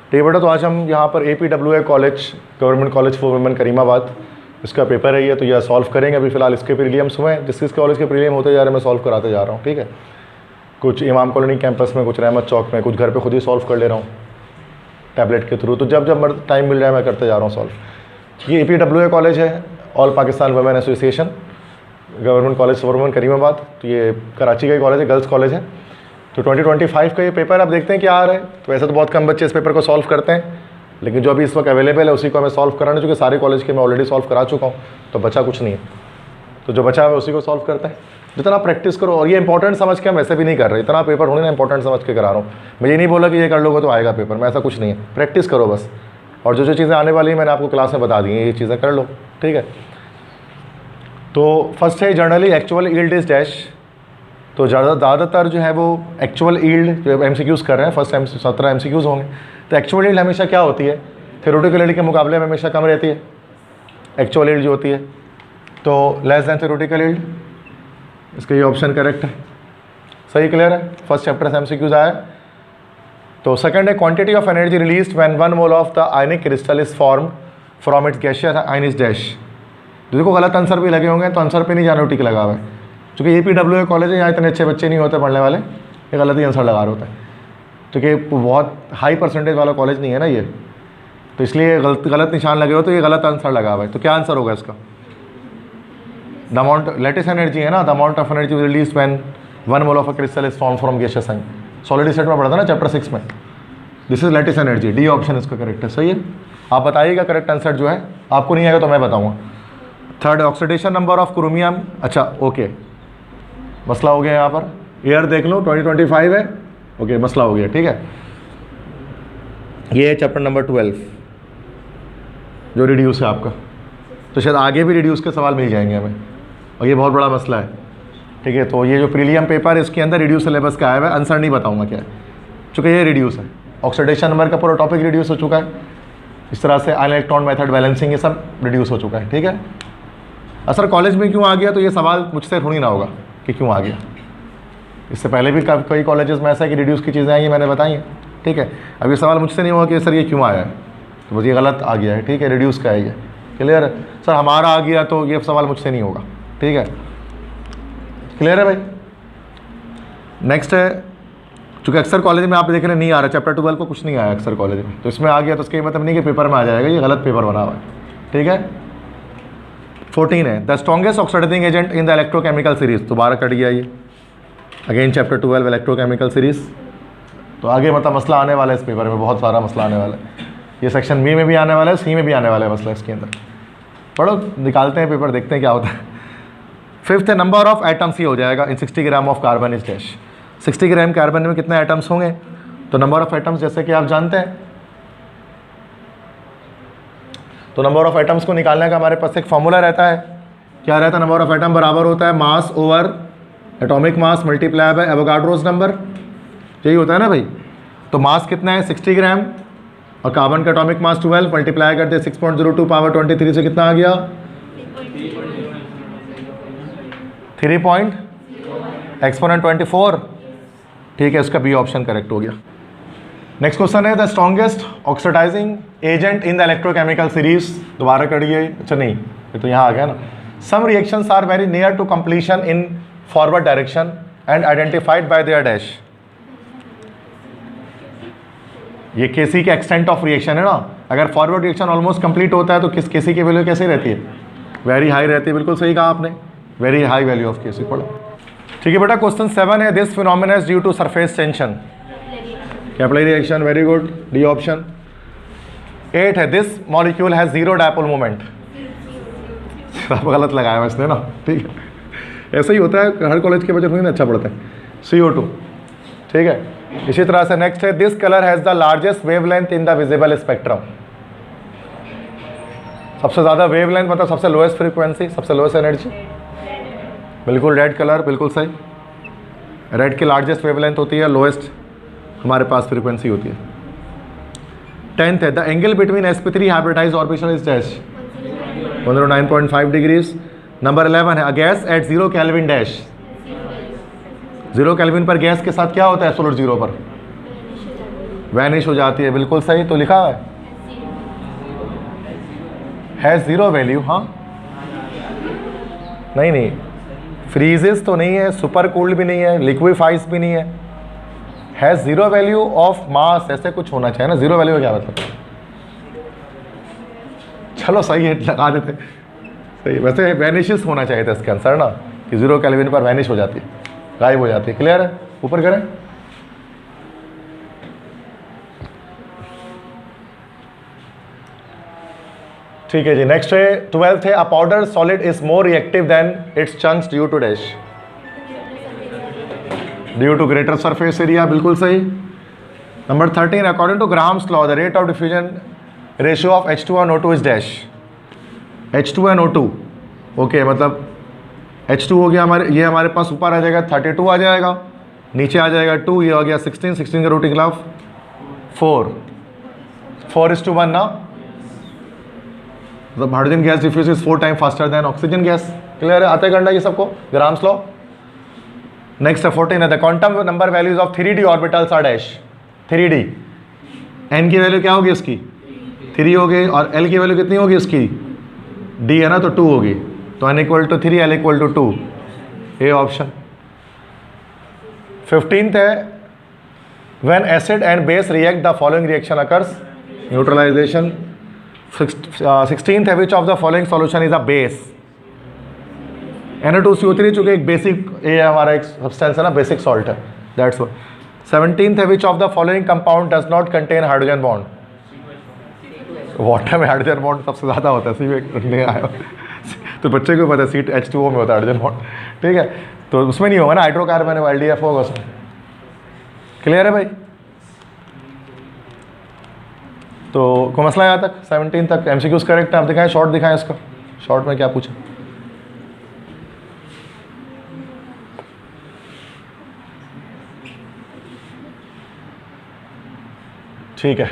ठीक है बेटा, तो आज हम यहाँ पर APWA college, government college for women Karimabad, इसका पेपर है ये, तो यह सॉल्व करेंगे। अभी फिलहाल इसके प्रीलिम्स हुए हैं, जिस कॉलेज के प्रीलियम होते जा रहे हैं मैं सॉल्व कराते जा रहा हूँ। ठीक है, कुछ इमाम कॉलोनी कैंपस में, कुछ रहमत चौक में, कुछ घर पे खुद ही सॉल्व कर ले रहा हूँ टैबलेट के थ्रू। तो जब जब टाइम मिल जाए मैं करते जा रहा हूँ सॉल्व। ये APWA कॉलेज है, all Pakistan women association, government college for women Karimabad. तो ये कराची का ही कॉलेज है, गर्ल्स कॉलेज है। तो 2025 का ये पेपर आप देखते हैं क्या आ रहा है। तो वैसे तो बहुत कम बच्चे इस पेपर को सॉल्व करते हैं, लेकिन जो अभी इस वक्त अवेलेबल है उसी को हमें सॉल्व कराना, चूँकि सारे कॉलेज के मैं ऑलरेडी सॉल्व करा चुका हूँ, तो बचा कुछ नहीं है। तो जो बचा है उसी को सॉल्व करते हैं। जितना प्रैक्टिस करो, और ये इंपॉर्टेंट समझ के हम वैसे भी नहीं कर रहे, इतना पेपर होने ना इंपॉर्टेंट समझ के करा रहा हूँ मैं। ये नहीं बोला कि ये कर लोगे तो आएगा पेपर में, ऐसा कुछ नहीं है। प्रैक्टिस करो बस, और जो जो चीज़ें आने वाली हैं मैंने आपको क्लास में बता दी हैं, ये चीज़ें कर लो। ठीक है, तो फर्स्ट है generally actual yield is dash. तो ज़्यादातर जो है वो एक्चुअल यील्ड जो MCQs कर रहे हैं, फर्स्ट 17 MCQs होंगे। तो एक्चुअल यील्ड हमेशा क्या होती है, थ्योरेटिकल यील्ड के मुकाबले में हमेशा कम रहती है एक्चुअल यील्ड जो होती है, तो लेस देन थ्योरेटिकल यील्ड। इसका ये ऑप्शन करेक्ट है, सही क्लियर है। फर्स्ट चैप्टर से MCQs आया। तो सेकंड है quantity of energy released when 1 mole of the ionic crystal is form from its gaseous ion is dash. देखो गलत आंसर भी लगे होंगे, तो आंसर पे नहीं जाना, टिक लगा हुआ है। क्योंकि APWA कॉलेज है, यहाँ इतने अच्छे बच्चे नहीं होते पढ़ने वाले, ये गलत ही आंसर लगा रहे होते हैं, क्योंकि बहुत हाई परसेंटेज वाला कॉलेज नहीं है ना ये, तो इसलिए गलत निशान लगे हो, तो ये गलत आंसर लगा हुआ है। तो क्या आंसर होगा इसका? द अमाउंट लेटेस्ट एनर्जी है ना, the amount of energy release when 1 mole of a crystal is form from gaseous ion. Solid state में पढ़ा था ना चैप्टर 6 में। This is latest energy, D option इसका करेक्ट है, सही है। आप बताइएगा करेक्ट आंसर जो है, आपको नहीं आएगा तो मैं बताऊँगा। Third oxidation number of chromium, अच्छा ओके, मसला हो गया यहाँ पर, ईयर देख लो 2025 है, ओके मसला हो गया। ठीक है, ये है चैप्टर नंबर 12 जो रिड्यूस है आपका। तो शायद आगे भी रिड्यूस के सवाल मिल जाएंगे हमें, और ये बहुत बड़ा मसला है। ठीक है, तो ये जो प्रीलियम पेपर है इसके अंदर रिड्यूस सिलेबस का आया हुआ है, आंसर नहीं बताऊँगा क्या है, चूँकि ये रिड्यूस है। ऑक्सीडेशन नंबर का पूरा टॉपिक रिड्यूस हो चुका है, इस तरह से आयन इलेक्ट्रॉन मेथड बैलेंसिंग ये सब रिड्यूस हो चुका है। ठीक है, असर कॉलेज में क्यों आ गया, तो ये सवाल मुझसे थोड़ी ना होगा कि क्यों आ गया। इससे पहले भी कई कॉलेजेस में ऐसा है कि रिड्यूस की चीज़ें आई हैं, मैंने बताई हैं। ठीक है, अब ये सवाल मुझसे नहीं होगा कि सर ये क्यों आया है, तो बस ये गलत आ गया है। ठीक है, रिड्यूस का है ये, क्लियर है। सर हमारा आ गया तो ये सवाल मुझसे नहीं होगा। ठीक है, क्लियर है भाई। नेक्स्ट है, चूँकि अक्सर कॉलेज में आप देख रहे हैं नहीं आ रहा, चैप्टर 12 को कुछ नहीं आया अक्सर कॉलेज में, तो इसमें आ गया तो इसका मतलब नहीं कि पेपर में आ जाएगा, ये गलत पेपर बना हुआ है। ठीक है, 14 है the strongest oxidising agent in the electrochemical series. दोबारा कट गया ये, अगेन चैप्टर 12 इलेक्ट्रोकेमिकल सीरीज। तो आगे मतलब मसला आने वाला है इस पेपर में, बहुत सारा मसला आने वाला है। ये सेक्शन बी में भी आने वाला है, सी में भी आने वाला है मसला इसके अंदर। पढ़ो, निकालते हैं पेपर, देखते हैं क्या होता है। फिफ्थ है नंबर ऑफ एटम्स, ही हो जाएगा इन 60 gram of carbon is dash. 60 gram carbon में कितने एटम्स होंगे, तो नंबर ऑफ एटम्स जैसे कि आप जानते हैं, तो नंबर ऑफ एटम्स को निकालने का हमारे पास एक फॉर्मूला रहता है। क्या रहता है? नंबर ऑफ एटम बराबर होता है मास over atomic mass multiply by Avogadro's number, यही होता है ना भाई। तो मास कितना है 60 ग्राम, और कार्बन का एटॉमिक मास 12, मल्टीप्लाई करते 6.02 पावर 23 से कितना आ गया 3 एक्सपोनेंट 24। ठीक है, इसका बी ऑप्शन करेक्ट हो गया। नेक्स्ट क्वेश्चन है the strongest oxidising agent in the electrochemical series. दोबारा करिए, अच्छा नहीं ये तो यहाँ आ गया ना। Some reactions are very near to completion in forward direction and identified by their dash. ये केसी के एक्सटेंट ऑफ रिएक्शन है ना। अगर फॉरवर्ड रिएक्शन ऑलमोस्ट कंप्लीट होता है तो किस केसी की वैल्यू कैसे रहती है? वेरी हाई रहती है, बिल्कुल सही कहा आपने, very high value of KC. पढ़ो, ठीक है बेटा। क्वेश्चन 7 है this phenomena is due to surface tension. Capillary reaction, very good, D option. 8 है this molecule has zero dipole moment. आप गलत लगाया इसने ना, ठीक है, ऐसा ही होता है, हर कॉलेज के बच्चे थोड़ी ना अच्छा पढ़ते हैं। CO2, ठीक है। इसी तरह से नेक्स्ट है this colour has the largest wavelength in the visible spectrum. सबसे ज़्यादा वेवलेंथ मतलब सबसे लोएस्ट फ्रीक्वेंसी, सबसे लोएस्ट एनर्जी, बिल्कुल रेड कलर, बिल्कुल सही। रेड की लार्जेस्ट वेवलेंथ होती है, लोएस्ट हमारे पास फ्रीक्वेंसी होती है। 10th है the angle between sp3 hybridised orbital is dash 109.5 degrees. Number 11 है a gas at 0 kelvin dash. 0 kelvin पर गैस के साथ क्या होता है एब्सोल्यूट जीरो पर? वैनिश हो जाती है, बिल्कुल सही। तो लिखा है ज़ीरो वैल्यू। हाँ नहीं नहीं, फ्रीजेस तो नहीं है, सुपर कूल्ड भी नहीं है, लिक्विफाइज भी नहीं है ज़ीरो वैल्यू ऑफ मास, ऐसे कुछ होना चाहिए ना। ज़ीरो वैल्यू का क्या मतलब? चलो सही है, लगा देते। सही, वैसे वैनिशेस होना चाहिए था इसके आंसर ना, कि 0 केल्विन पर वैनिश हो जाती है, गायब हो जाती है। क्लियर है? ऊपर करें। ठीक है जी, नेक्स्ट है 12th है, a powder solid is more reactive than its chunks due to dash, due to greater surface area, बिल्कुल सही। Number 13, according to Graham's law the rate of diffusion ratio of H2 and O2 is dash. H2 and O2, okay, मतलब H2 हो गया हमारे, ये हमारे पास ऊपर आ जाएगा 32 आ जाएगा, नीचे आ जाएगा 2, ये हो गया 16, 16 का रूटिंग खिलाफ 4:1 ना, मतलब hydrogen gas diffuse is 4 time faster than oxygen gas. Clear है? आते करना ये सबको, ग्राम्स लॉ। नेक्स्ट है 14 है, the quantum number values of 3D orbitals are dash. 3D, n की वैल्यू क्या होगी इसकी? 3 होगी, और l की वैल्यू कितनी होगी इसकी? d है ना, तो 2 होगी, तो n equal to 3, l equal to 2, A option. 15th है, when acid and base react the following reaction occurs, neutralisation. 16th है, which of the following solution is a base? Na2CO3 चूंकि एक बेसिक, ये हमारा एक सब्सटेंस है ना, basic salt है, दैट्स व्हाई। 17th है, which of the following compound does not contain hydrogen bond? Water में हाइड्रोजन बॉन्ड सबसे ज़्यादा होता है, नहीं आया तो बच्चे को पता है, सीट H2O में होता है हाइड्रोजन बॉन्ड, ठीक है, तो उसमें नहीं होगा ना, हाइड्रोकार्बन LDF होगा उसमें। क्लियर है भाई? तो कोई मसला है यहाँ तक? 17 तक MCQs करेक्ट है। आप दिखाएं, शॉर्ट दिखाएं इसका, शॉर्ट में क्या पूछा? ठीक है,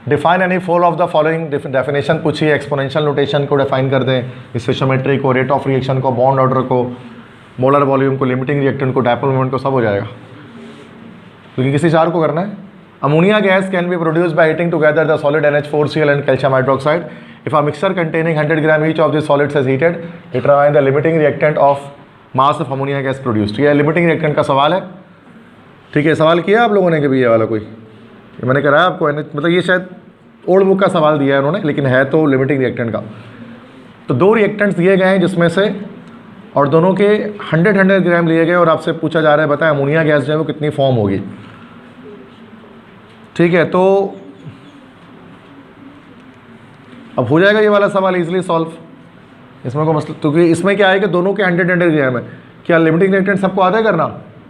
define any four of the following, definition पूछी है, एक्सपोनेंशियल नोटेशन को डिफाइन कर दें, स्टोइचियोमेट्री को, रेट ऑफ रिएक्शन को, बॉन्ड ऑर्डर को, मोलर वॉल्यूम को, लिमिटिंग रिएक्टेंट को, डायपोल मोमेंट को, सब हो जाएगा। लेकिन किसी चार को करना है। Ammonia gas can be produce by heating together the solid NH4Cl and calcium hydroxide. If a mixture containing 100 gram each of this solids is heated, determine the limiting reactant of mass of ammonia gas produced. ये limiting reactant का सवाल है, ठीक है। सवाल किया आप लोगों ने कभी ये वाला? कोई, ये मैंने कराया आपको, मतलब ये शायद ओल्ड बुक का सवाल दिया है उन्होंने, लेकिन है तो लिमिटिंग रिएक्टेंट का। तो 2 रिएक्टेंट्स दिए गए हैं जिसमें से, और दोनों के 100 ग्राम लिए गए, और आपसे पूछा जा रहा है बताएं अमोनिया गैस जो है वो कितनी फॉर्म होगी, ठीक है। तो अब हो जाएगा ये वाला सवाल इजीली सॉल्व, इसमें को मसला, क्योंकि इसमें क्या है कि दोनों के 100 ग्राम है। क्या लिमिटिंग रिएक्टेंट सबको आता है करना?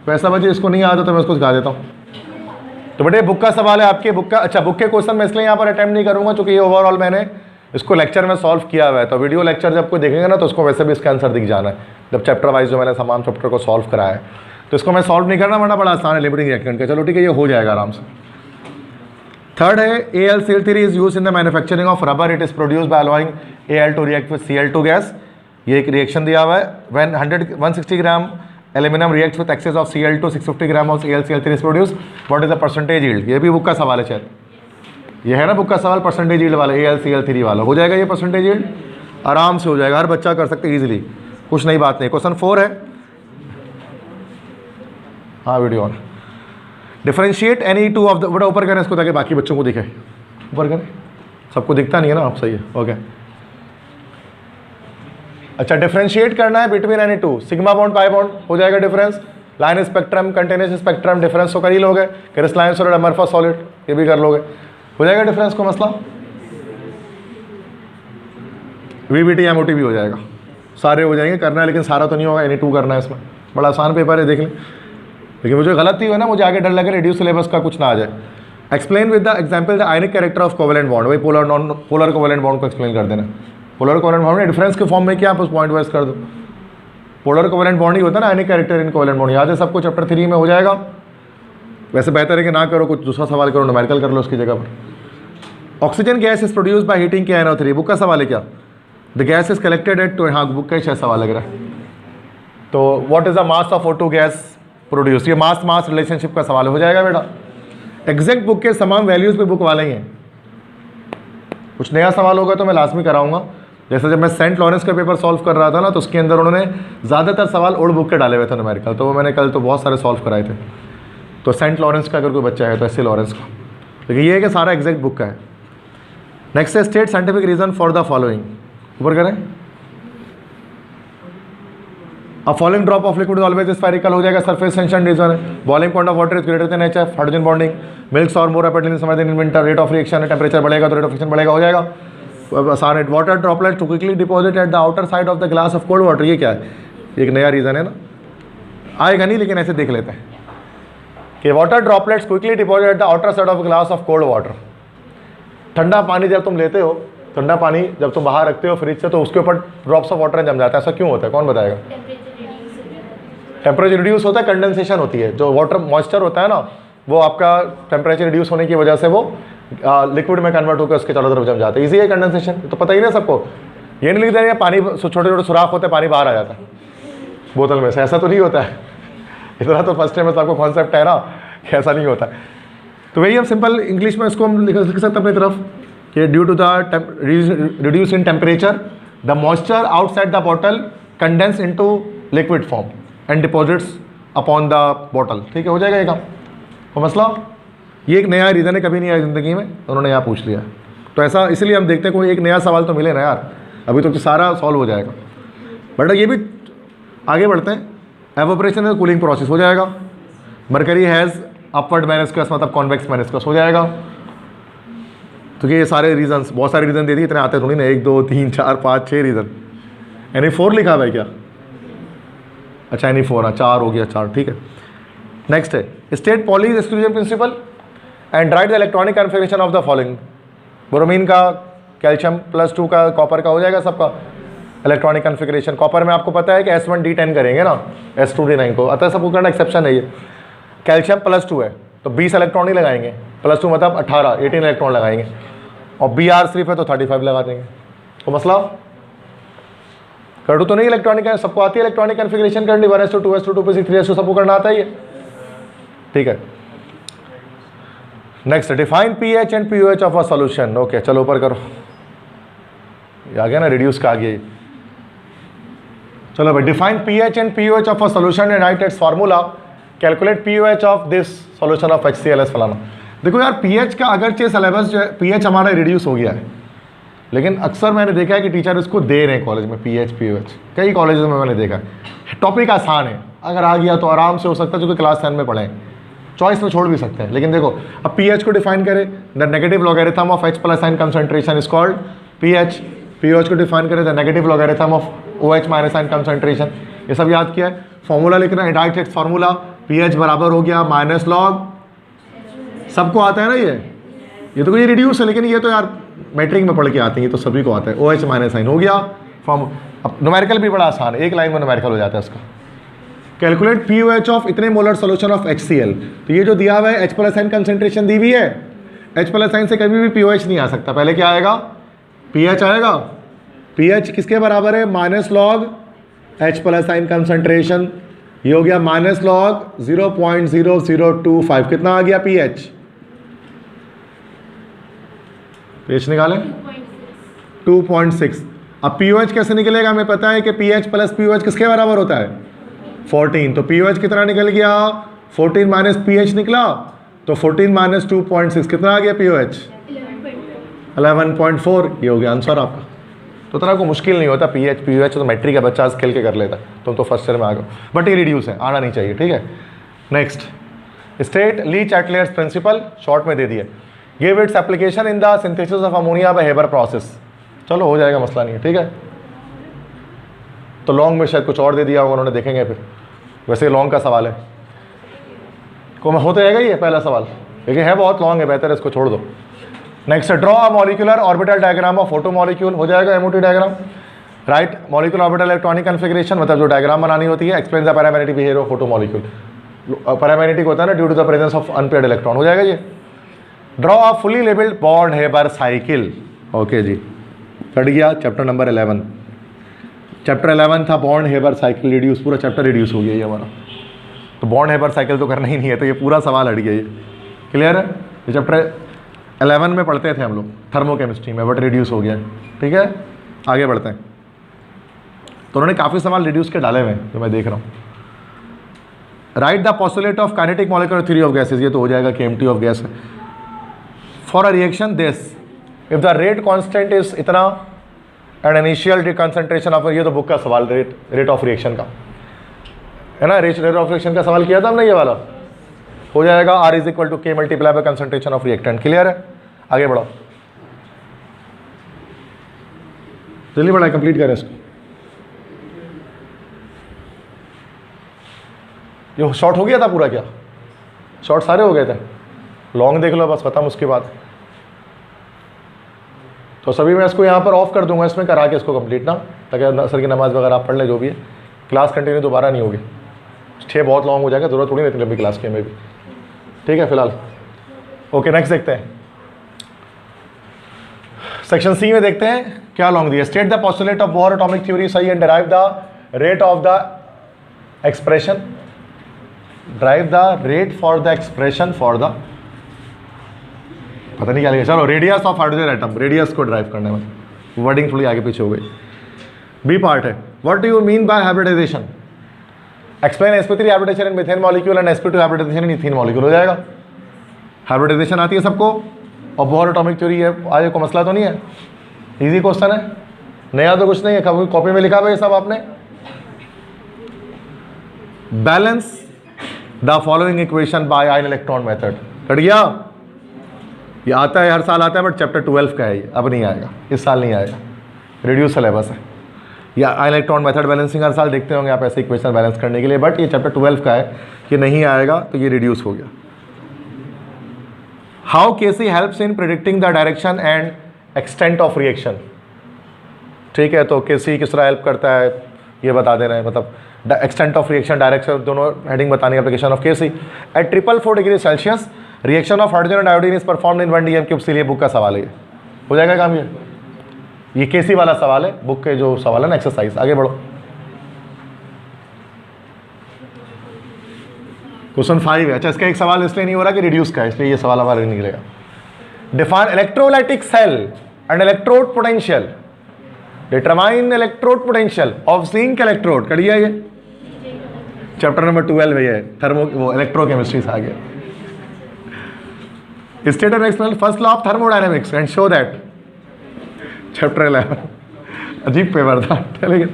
पैसा बचे, इसको नहीं आता तो मैं उसको सिखा देता हूँ। तो बेटे बुक का सवाल है आपके, बुक का, अच्छा बुक के क्वेश्चन मैं इसलिए यहाँ पर अटेम्प्ट नहीं करूँगा क्योंकि ये ओवरऑल मैंने इसको लेक्चर में सॉल्व किया हुआ है। तो वीडियो लेक्चर जब कोई देखेंगे ना तो उसको वैसे भी इसका आंसर दिख जाना है, जब चैप्टर वाइज जो मैंने समान चैप्टर को सॉल्व कराया है। तो इसको मैं सॉल्व नहीं करना, वरना बड़ा आसान है लिमिटिंग रिएक्टेंट का। चलो ठीक है, ये हो जाएगा आराम से। थर्ड है, AlCl3 is use in the manufacturing of rubber, it is produce by allowing Al to react with Cl2 gas. ये एक रिएक्शन दिया हुआ है, when 160 gram aluminium reacts with excess of Cl2, 650 gram of AlCl3 is produce, what is the percentage yield? ये भी book का सवाल है शायद, ये है ना बुक का सवाल, परसेंटेज यील्ड वाला, AlCl3 वाला। हो जाएगा ये परसेंटेज यील्ड, आराम से हो जाएगा, हर बच्चा कर सकते इजीली, कुछ नई बात नहीं। क्वेश्चन 4 है, हाँ video on. Differentiate any two of the, बड़ा ऊपर करें इसको ताकि बाकी बच्चों को दिखे, ऊपर करें, सबको दिखता नहीं है ना, आप सही है, ओके। अच्छा, डिफरेंशिएट करना है between any two, sigma bond pi bond, हो जाएगा difference. Line spectrum, continuous spectrum, difference तो कर ही लोगे, क्रिस्टलाइन सॉलिड, अमरफस सॉलिड, ये भी कर लोगे, हो जाएगा डिफरेंस को मसला। VBT MOT भी हो जाएगा, सारे हो जाएंगे, करना है लेकिन सारा तो नहीं होगा, एनी टू करना है इसमें, बड़ा आसान पेपर है, देख लें। लेकिन मुझे गलत ही हुआ ना, मुझे आगे डर लगे रिड्यूस सिलेबस का कुछ ना आ जाए। Explain with the example the ionic character of covalent bond, वही polar non polar covalent bond को एक्सप्लेन कर देना। पोलर कोवेलेंट बॉन्ड में डिफरेंस के फॉर्म में क्या आप उस पॉइंट वाइज कर दो, पोलर कोवेलेंट बॉन्ड ही होता है ना, आयनिक कैरेक्टर इन कोवेलेंट बॉन्ड, याद है सबको, चैप्टर 3 में हो जाएगा। वैसे बेहतर है कि ना करो, कुछ दूसरा सवाल करो, न्यूमेरिकल कर लो उसकी जगह पर। Oxygen gas is produce by heating KNO3, book का सवाल है क्या? The gas is collected at, हाँ बुक का ही शायद सवाल लग रहा है। तो what is the mass of O2 gas produce, ये मास मास रिलेशनशिप का सवाल हो जाएगा बेटा। एग्जैक्ट बुक के तमाम वैल्यूज़ पे बुक वाले ही हैं। कुछ नया सवाल होगा तो मैं लाजमी कराऊंगा। जैसे जब मैं सेंट लॉरेंस का पेपर सॉल्व कर रहा था ना, तो उसके अंदर उन्होंने ज़्यादातर सवाल ओल्ड बुक के डाले हुए थे न्यूमेरिकल, तो वो मैंने कल तो बहुत सारे सॉल्व कराए थे। तो सेंट लॉरेंस का अगर कोई बच्चा है तो एस सी लॉरेंस का, लेकिन ये है कि सारा एग्जैक्ट बुक का है। नेक्स्ट है state scientific reason for the following. ऊपर करें, अब following drop of liquid always spherical हो जाएगा, सरफेस टेंशन रीजन है, boiling point of water is greater than HF, hydrogen bonding, milk और more rapidly in summer than in winter, rate of reaction है, temperature बढ़ेगा तो rate of reaction बढ़ेगा, हो जाएगा। आसान है, water droplet to quickly deposit at the outer side of the glass of cold water. ये क्या है, एक नया रीजन है ना, आएगा नहीं लेकिन ऐसे देख लेते हैं कि water droplets quickly deposit at the outer side of glass of cold water. ठंडा पानी जब तुम लेते हो, ठंडा पानी जब तुम बाहर रखते हो फ्रिज से, तो उसके ऊपर ड्रॉप्स ऑफ वाटर जम जाता है। ऐसा क्यों होता है, कौन बताएगा? टेम्परेचर रिड्यूस होता है, कंडेंसेशन होती है। जो वाटर मॉइस्चर होता है ना, वो आपका टेम्परेचर रिड्यूस होने की वजह से वो लिक्विड में कन्वर्ट होकर उसके चारों तरफ जम जाता है। इसी है कंडेंसेशन, तो पता ही नहीं सबको। ये नहीं लिख देंगे पानी छोटे छोटे सुराख होते हैं, पानी बाहर आ जाता है बोतल में से, ऐसा तो नहीं होता है। इतना तो फर्स्ट टाइम में आपको कॉन्सेप्ट है ना कि ऐसा नहीं होता। तो वही हम सिंपल इंग्लिश में इसको हम लिख सकते हैं अपनी तरफ कि due to the reduce in temperature the moisture outside the bottle condense into liquid form and deposits upon the bottle. ठीक है, हो जाएगा ये काम। तो मसला ये एक नया रीज़न है, कभी नहीं आया ज़िंदगी में, उन्होंने यहाँ पूछ लिया। तो ऐसा इसलिए हम देखते हैं कोई एक नया सवाल तो मिले ना यार, अभी तो सारा सॉल्व हो जाएगा। बट ये भी आगे बढ़ते हैं, एवोपरेशन और कूलिंग प्रोसेस हो जाएगा। मरकरी हैज़ अपवर्ड मेनिस्कस मतलब कॉन्वेक्स मेनिस्कस हो जाएगा। तो ये सारे रीजंस, बहुत सारे रीज़न दे दिए, इतने आते थोड़ी ना, 1 2 3 4 5 6 रीज़न। यानी 4 लिखा हुआ है क्या? अच्छा यानी 4, 4 हो गया, 4 ठीक है। नेक्स्ट है state poly exclusion principle and right the electronic configuration of the following. Bromine का, कैल्शियम +2 का, कॉपर का हो जाएगा सबका इलेक्ट्रॉनिक कन्फिगरेशन। कॉपर में आपको पता है कि S1D10 करेंगे ना, S2D9 को, अतः सबको करना एक्सेप्शन है ये। कैल्शियम +2 है तो 20 इलेक्ट्रॉन ही लगाएंगे, +2 मतलब 18 इलेक्ट्रॉन लगाएंगे, और Br सिर्फ है तो 35 लगा देंगे। तो मसला कर दो तो नहीं, इलेक्ट्रॉनिक है, सबको आती है इलेक्ट्रॉनिक कन्फिगरेशन करनी, 1s2 2s2 2p6 3s2 सबको करना आता है ये। ठीक है, next define pH and pOH of a solution. Okay चलो ऊपर करो, ये आ गया ना, रिड्यूस का आ गया। चलो भाई, define pH and pOH of a solution and right it's formula, calculate pOH of this solution of HCl फलाना। देखो यार, pH का अगरचे सिलेबस जो है, pH हमारा रिड्यूस हो गया है, लेकिन अक्सर मैंने देखा है कि टीचर इसको दे रहे हैं कॉलेज में, pH pOH कई कॉलेज में मैंने देखा है। टॉपिक आसान है, अगर आ गया तो आराम से हो सकता है, जो कि क्लास 10 में पढ़ें, चॉइस में छोड़ भी सकते हैं। लेकिन देखो, अब pH को डिफाइन करें, the negative logarithm of H+ ion concentration is called pH। pOH को डिफाइन करें, the negative logarithm of OH- ion concentration. ये सब याद किया है, फॉर्मूला लिखना है, डायरेक्ट टेक्स्ट फार्मूला, pH बराबर हो गया माइनस लॉग, सबको आता है ना ये तो कोई रिड्यूस है, लेकिन ये तो यार मैट्रिक में पढ़ के आते हैं, ये तो सभी को आता है। OH- आयन हो गया फॉर्म। अब न्यूमेरिकल भी बड़ा आसान है, एक लाइन में न्यूमेरिकल हो जाता है उसका। कैलकुलेट pOH ऑफ इतने मोलर सोल्यूशन ऑफ HCl। तो ये जो दिया हुआ है H+ आयन कंसंट्रेशन दी हुई है, H+ आयन से कभी भी pOH नहीं आ सकता, पहले क्या आएगा? pH आएगा। pH किसके बराबर है? Minus log H+ ion concentration, ये हो गया माइनस लॉग 0.0025। कितना आ गया pH? pH निकालें 2.6। अब pOH कैसे निकलेगा? हमें पता है कि pH + pOH किसके बराबर होता है? 14। तो pOH कितना निकल गया? 14 माइनस pH निकला, तो 14 माइनस 2.6 कितना आ गया pOH? 11.4। ये हो गया आंसर आपका। तो तरह को मुश्किल नहीं होता, pH pOH तो मैट्रिक का बच्चा खेल के कर लेता है, तुम तो फर्स्ट ईयर में आ गए, बट ये रिड्यूस है, आना नहीं चाहिए। ठीक है, next state le Chatelier's principle, short में दे दिए, give its application in the synthesis of ammonia by Haber process. चलो हो जाएगा, मसला नहीं है। ठीक है, तो लॉन्ग में शायद कुछ और दे दिया होगा उन्होंने, देखेंगे फिर। वैसे लॉन्ग का सवाल है, को में होता रहेगा ये पहला सवाल, लेकिन है बहुत लॉन्ग है, बेहतर है इसको छोड़ दो। Next, draw a molecular orbital diagram of photo molecule. हो जाएगा MOT diagram. Right molecular orbital electronic configuration, मतलब जो डायग्राम बनानी होती है। Explain the paramagnetic behaviour of photo molecule. Paramagnetic होता है ना, due to the presence of unpaired electron. हो जाएगा ये। Draw a fully labelled bond Haber cycle. Okay जी, कट गया चैप्टर नंबर 11। चैप्टर 11 था बॉन्ड हेबर साइकिल, रिड्यूस, पूरा चैप्टर रिड्यूस हो गया ये हमारा। तो बॉन्ड हेबर साइकिल तो करना ही नहीं है, तो ये पूरा सवाल हट गया ये। क्लियर है? ये चैप्टर 11 में पढ़ते थे हम लोग थर्मोकेमिस्ट्री में, बट रिड्यूस हो गया। ठीक है, आगे बढ़ते हैं। तो उन्होंने काफ़ी सवाल रिड्यूस के डाले हुए हैं जो मैं देख रहा हूँ। Right the postulate of kinetic molecular theory of gases, ये तो हो जाएगा कि एम्प्टी ऑफ गैस है। For a reaction this if the rate constant is इतना एंड इनिशियल कंसंट्रेशन ऑफ, ये तो बुक का सवाल रेट ऑफ रिएक्शन का है ना, रेट ऑफ रिएक्शन का सवाल किया था हमने, ये वाला हो जाएगा R is equal to K multiply by concentration of reactant. Clear है? आगे बढ़ो, जल्दी बढ़ाए, कंप्लीट करें इसको। ये शॉर्ट हो गया था पूरा क्या? शॉर्ट सारे हो गए थे, लॉन्ग देख लो बस, खत्म उसके बाद। तो सभी मैं इसको यहाँ पर ऑफ कर दूंगा, इसमें करा के इसको कंप्लीट ना, ताकि असर की नमाज वगैरह आप पढ़ ले, जो भी है। क्लास कंटिन्यू दोबारा नहीं होगी, 6 बहुत लॉन्ग हो जाएगा, जरूरत थोड़ी नहीं इतनी लंबी क्लास के में भी। ठीक है फिलहाल, ओके नेक्स्ट देखते हैं। सेक्शन सी में देखते हैं क्या लॉन्ग दिया। State the postulate of Bohr atomic theory, सही है। Derive the rate of the expression, drive the rate for the expression for the, पता नहीं क्या लिखा, चलो radius of hydrogen atom, radius को ड्राइव करने में, वर्डिंग थोड़ी आगे पीछे हो गई। बी पार्ट है, what do you mean by hybridisation, explain sp3 hybridisation in methane molecule and sp2 hybridisation in ethene molecule. हो जाएगा, हाइब्रिडाइजेशन आती है सबको, और बोहर एटॉमिक थ्योरी है, आज को मसला तो नहीं है, इजी क्वेश्चन है, नया तो कुछ नहीं है, कॉपी में लिखा हुआ है सब आपने। Balance the following equation by ion electron method, cut गया। ये आता है, हर साल आता है, बट चैप्टर 12 का है ये, अब नहीं आएगा, इस साल नहीं आएगा, रिड्यूस सिलेबस है। या आयन इलेक्ट्रॉन मेथड बैलेंसिंग हर साल देखते होंगे आप ऐसे इक्वेशन बैलेंस करने के लिए, बट ये चैप्टर 12 का है, ये नहीं आएगा, तो ये रिड्यूस हो गया। How KC helps in predicting the direction and extent of reaction. ठीक है, तो केसी किस तरह हेल्प करता है ये बता दे रहे हैं, मतलब एक्सटेंट ऑफ रिएक्शन, डायरेक्शन, दोनों हेडिंग बतानी, application of KC. At 444 degree Celsius reaction of hydrogen and iodine is performed in 1 dm cube. इसीलिए बुक का सवाल है, हो जाएगा काम ये केसी वाला सवाल है, बुक के जो सवाल है ना, एक्सरसाइज। आगे बढ़ो, क्वेश्चन 5 है। अच्छा, इसका एक सवाल इसलिए नहीं हो रहा कि रिड्यूस का है, इसलिए ये सवाल हमारा नहीं निकलेगा। Define electrolytic cell and electrode potential, determine electrode potential of zinc electrode, करिए ये चैप्टर नंबर 12 है, ये थर्मो वो इलेक्ट्रोकेमिस्ट्री से आ गया। State and explain first law of thermodynamics and show that, chapter 11। अजीब पेपर था, लेकिन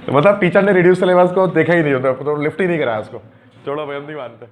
मतलब टीचर ने रिड्यूस सिलेबस को देखा ही नहीं, तो लिफ्ट ही नहीं करा उसको, छोड़ो भाई, हम नहीं मानते।